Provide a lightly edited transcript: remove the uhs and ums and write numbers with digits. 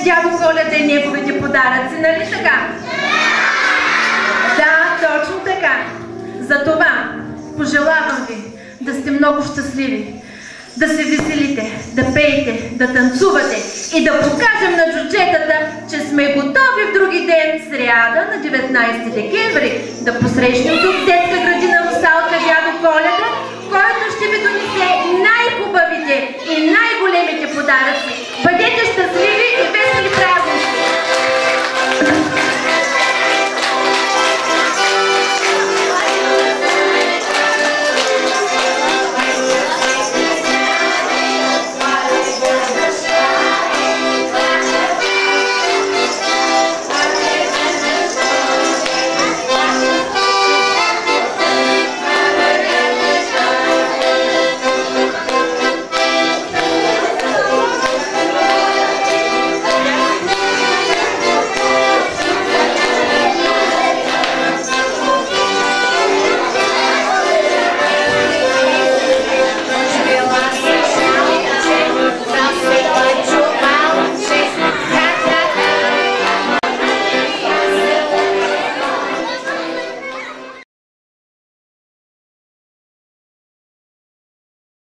Дядо Коледа и неговите подаръци, нали така? Да, точно така. Затова пожелавам ви да сте много щастливи, да се веселите, да пеете, да танцувате и да покажем на джуджетата, че сме готови в други ден, сряда на 19 декември, да посрещнем тук в детска градина Русалка дядо Коледа, който ще ви донесе най-хубавите и най-големите подаръци. Бъдете щастливи!